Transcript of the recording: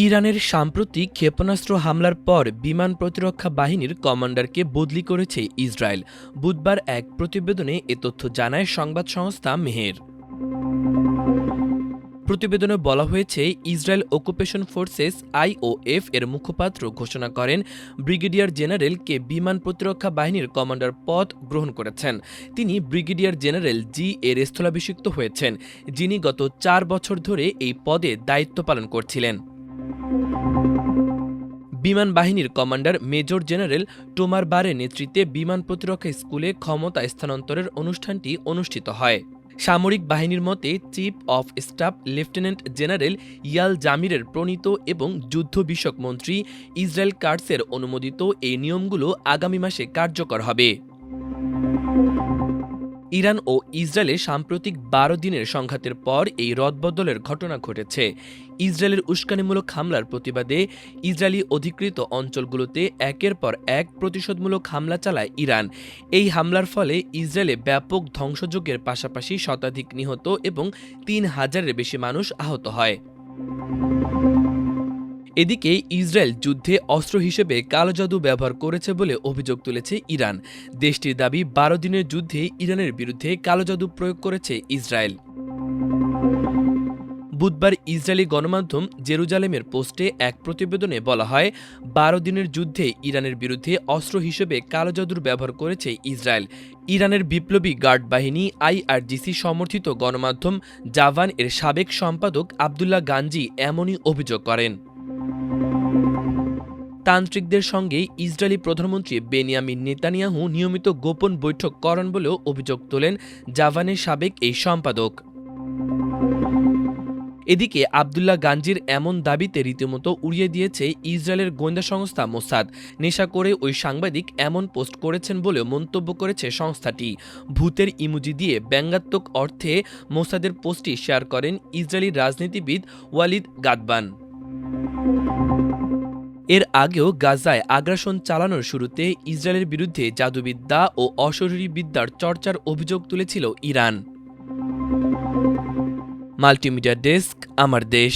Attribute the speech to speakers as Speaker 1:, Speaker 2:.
Speaker 1: ইরানের সাম্প্রতিক ক্ষেপণাস্ত্র হামলার পর বিমান প্রতিরক্ষা বাহিনীর কমান্ডারকে বদলি করেছে ইসরায়েল। বুধবার এক প্রতিবেদনে এ তথ্য জানায় সংবাদ সংস্থা মেহের। প্রতিবেদনে বলা হয়েছে, ইসরায়েল অকুপেশন ফোর্সেস আইওএফ এর মুখপাত্র ঘোষণা করেন ব্রিগেডিয়ার জেনারেল কে বিমান প্রতিরক্ষা বাহিনীর কমান্ডার পদ গ্রহণ করেছেন। তিনি ব্রিগেডিয়ার জেনারেল জি এর স্থলাভিষিক্ত হয়েছেন, যিনি গত 4 বছর ধরে এই পদে দায়িত্ব পালন করছিলেন। বিমান বাহিনীর কমান্ডার মেজর জেনারেল টোমার বারের নেতৃত্বে বিমান প্রতিরক্ষা স্কুলে ক্ষমতা স্থানান্তরের অনুষ্ঠানটি অনুষ্ঠিত হয়। সামরিক বাহিনীর মতে, chief of staff lieutenant general Eyal জামিরের প্রণীত এবং যুদ্ধ বিষয়ক মন্ত্রী ইসরায়েল কার্টসের অনুমোদিত এই নিয়মগুলো আগামী মাসে কার্যকর হবে। ইরান ও ইসরায়েলের সাম্প্রতিক 12 দিনের সংঘাতের পর এই রদবদলের ঘটনা ঘটেছে। ইসরায়েলের উস্কানিমূলক হামলার প্রতিবাদে ইসরায়েলি অধিকৃত অঞ্চলগুলোতে একের পর এক প্রতিশোধমূলক হামলা চালায় ইরান। এই হামলার ফলে ইসরায়েলে ব্যাপক ধ্বংসযজ্ঞের পাশাপাশি শতাধিক নিহত এবং 3000-এর বেশি মানুষ আহত হয়। এদিকে ইসরায়েল যুদ্ধে অস্ত্র হিসেবে কালো জাদু ব্যবহার করেছে বলে অভিযোগ তুলেছে ইরান। দেশটির দাবি, 12 দিনের যুদ্ধে ইরানের বিরুদ্ধে কালো জাদু প্রয়োগ করেছে ইসরায়েল। বুধবার ইসরায়েলি গণমাধ্যম জেরুজালেমের পোস্টে এক প্রতিবেদনে বলা হয়, 12 দিনের যুদ্ধে ইরানের বিরুদ্ধে অস্ত্র হিসেবে কালো জাদুর ব্যবহার করেছে ইসরায়েল। ইরানের বিপ্লবী গার্ড বাহিনী আইআরজিসি সমর্থিত গণমাধ্যম জাভান এর সাবেক সম্পাদক আবদুল্লাহ গাঞ্জি এমনই অভিযোগ করেন। তান্ত্রিকদের সঙ্গে ইসরায়েলি প্রধানমন্ত্রী বেনিয়ামিন নেতানিয়াহু নিয়মিত গোপন বৈঠক করেন বলেও অভিযোগ তোলেন জাভানের সাবেক এই সম্পাদক। এদিকে আবদুল্লাহ গাঞ্জির এমন দাবিতে রীতিমতো উড়িয়ে দিয়েছে ইসরায়েলের গোয়েন্দা সংস্থা মোসাদ। নেশা করে ওই সাংবাদিক এমন পোস্ট করেছেন বলেও মন্তব্য করেছে সংস্থাটি। ভূতের ইমোজি দিয়ে ব্যঙ্গাত্মক অর্থে মোসাদের পোস্টটি শেয়ার করেন ইসরায়েলি রাজনীতিবিদ ওয়ালিদ গাদবান। এর আগেও গাজায় আগ্রাসন চালানোর শুরুতে ইসরায়েলের বিরুদ্ধে জাদুবিদ্যা ও অশরীরী বিদ্যার চর্চার অভিযোগ তুলেছিল ইরান। মাল্টিমিডিয়া ডেস্ক, আমার দেশ।